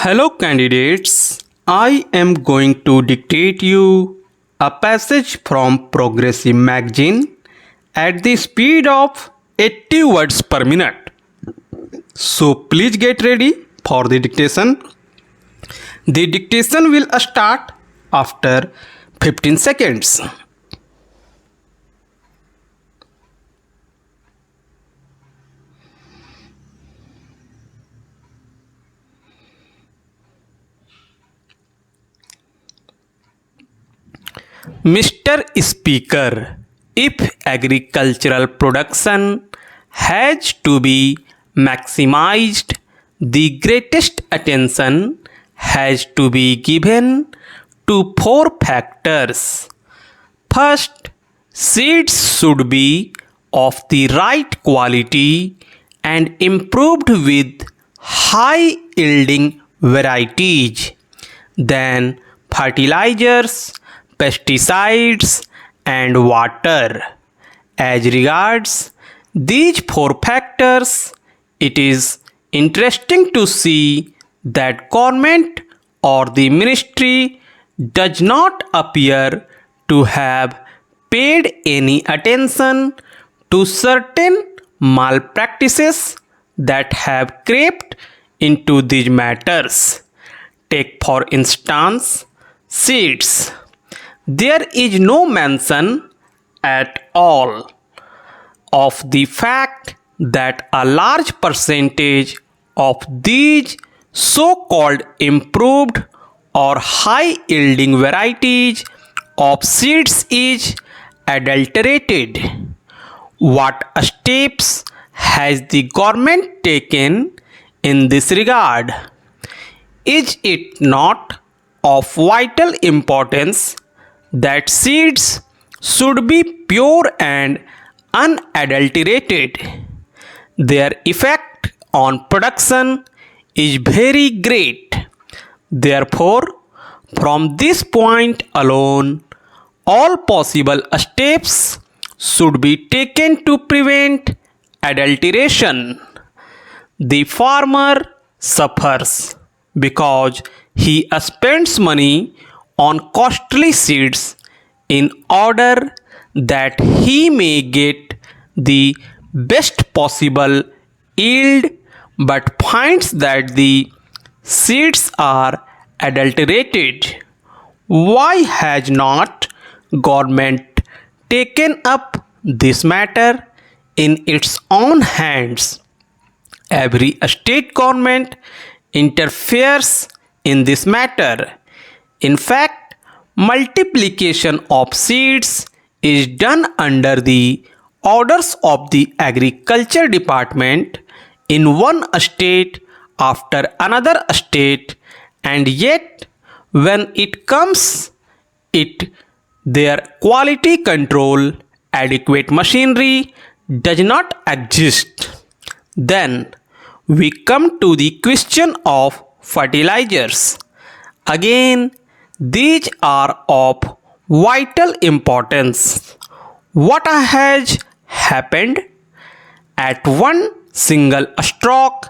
Hello candidates, I am going to dictate you a passage from Progressive magazine at the speed of 80 words per minute. So please get ready for the dictation. The dictation will start after 15 seconds. Mr. Speaker, if agricultural production has to be maximized, the greatest attention has to be given to four factors. First, seeds should be of the right quality and improved with high yielding varieties. Then, fertilizers, pesticides, and water. As regards these four factors, it is interesting to see that government or the ministry does not appear to have paid any attention to certain malpractices that have crept into these matters. Take for instance seeds. There is no mention at all of the fact that a large percentage of these so-called improved or high-yielding varieties of seeds is adulterated. What steps has the government taken in this regard? Is it not of vital importance that seeds should be pure and unadulterated? Their effect on production is very great. Therefore, from this point alone, all possible steps should be taken to prevent adulteration. The farmer suffers because he spends money on costly seeds in order that he may get the best possible yield, but finds that the seeds are adulterated. Why has not government taken up this matter in its own hands? Every state government interferes in this matter. In fact, multiplication of seeds is done under the orders of the Agriculture Department in one state after another state, and yet when it comes their quality control, adequate machinery does not exist. Then we come to the question of fertilizers. Again, these are of vital importance. What has happened? At one single stroke,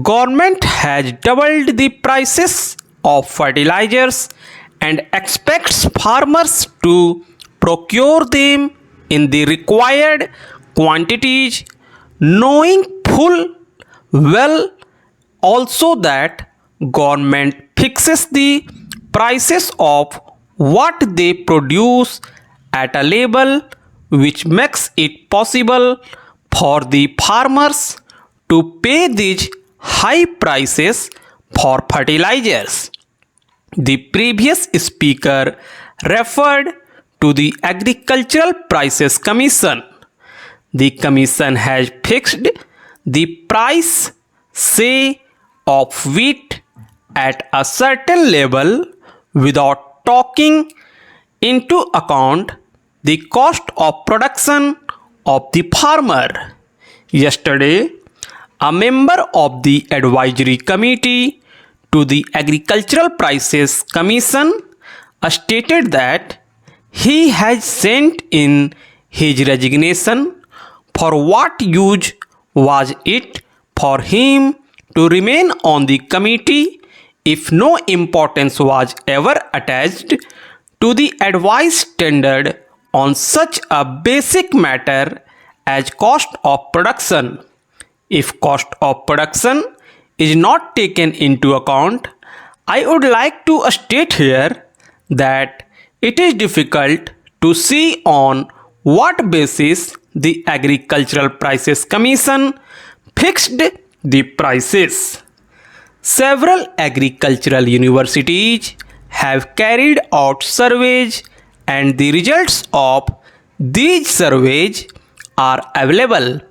government has doubled the prices of fertilizers and expects farmers to procure them in the required quantities, knowing full well also that government fixes the prices of what they produce at a level which makes it possible for the farmers to pay these high prices for fertilizers. The previous speaker referred to the Agricultural Prices Commission. The commission has fixed the price, say, of wheat at a certain level without taking into account the cost of production of the farmer. Yesterday, a member of the advisory committee to the Agricultural Prices Commission stated that he has sent in his resignation. For what use was it for him to remain on the committee if no importance was ever attached to the advice tendered on such a basic matter as cost of production. If cost of production is not taken into account, I would like to state here that it is difficult to see on what basis the Agricultural Prices Commission fixed the prices. Several agricultural universities have carried out surveys, and the results of these surveys are available.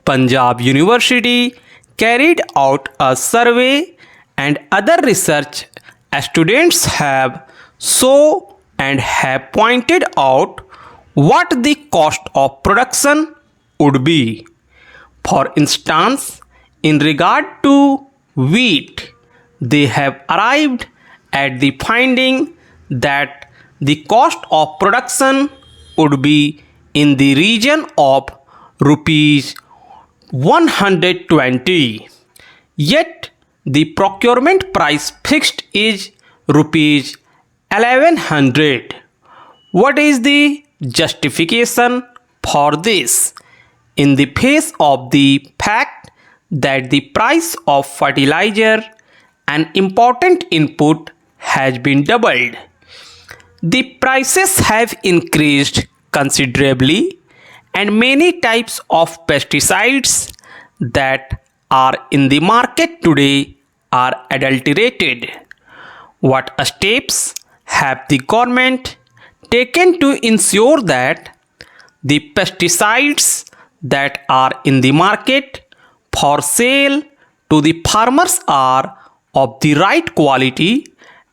Punjab University carried out a survey, and other research students have so and have pointed out what the cost of production would be. For instance, in regard to wheat, they have arrived at the finding that the cost of production would be in the region of rupees 120, yet the procurement price fixed is rupees 1100. What is the justification for this? In the face of the fact that the price of fertilizer, an important input, has been doubled. The prices have increased considerably, and many types of pesticides that are in the market today are adulterated. What steps have the government taken to ensure that the pesticides that are in the market for sale to the farmers are of the right quality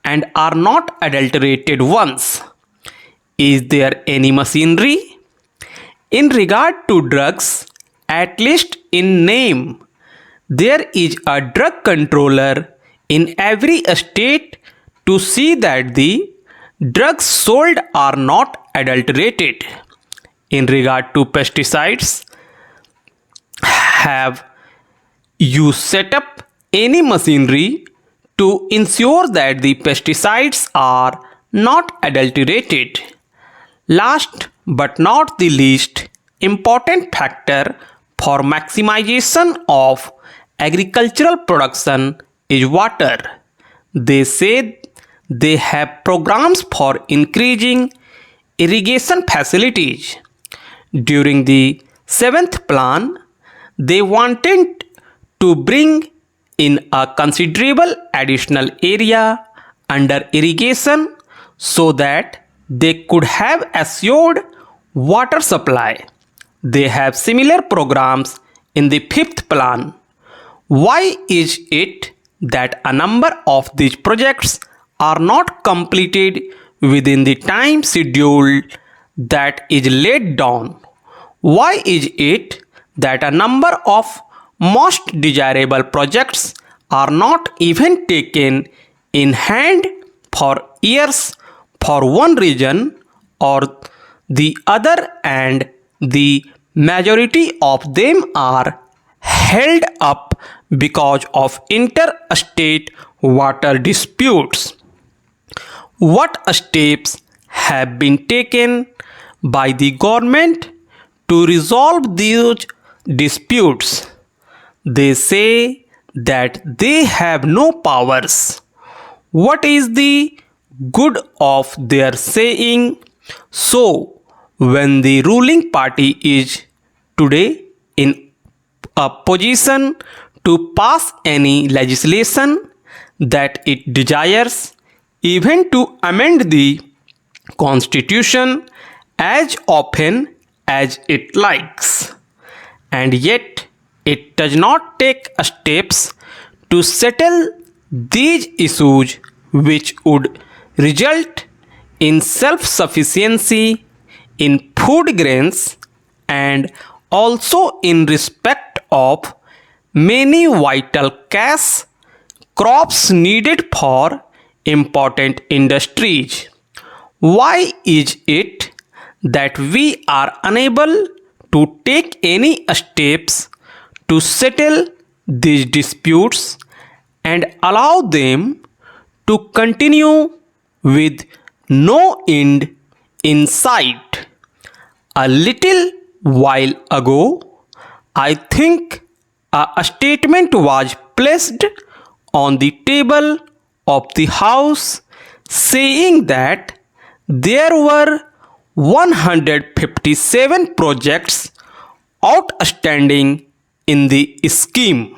and are not adulterated ones? Is there any machinery? In regard to drugs, at least in name, there is a drug controller in every state to see that the drugs sold are not adulterated. In regard to pesticides, have you set up any machinery to ensure that the pesticides are not adulterated? Last but not the least important factor for maximization of agricultural production is water. They say they have programs for increasing irrigation facilities. During the 7th plan, they wanted to bring in a considerable additional area under irrigation so that they could have assured water supply. They have similar programs in the 5th plan. Why is it that a number of these projects are not completed within the time schedule that is laid down? Why is it that a number of most desirable projects are not even taken in hand for years for one reason or the other, and the majority of them are held up because of interstate water disputes? What steps have been taken by the government to resolve these disputes? They say that they have no powers. What is the good of their saying so when the ruling party is today in a position to pass any legislation that it desires, even to amend the constitution as often as it likes, and yet it does not take steps to settle these issues which would result in self-sufficiency in food grains and also in respect of many vital cash crops needed for important industries. Why is it that we are unable to take any steps to settle these disputes and allow them to continue with no end in sight. A little while ago, I think a statement was placed on the table of the house saying that there were 157 projects outstanding in the scheme.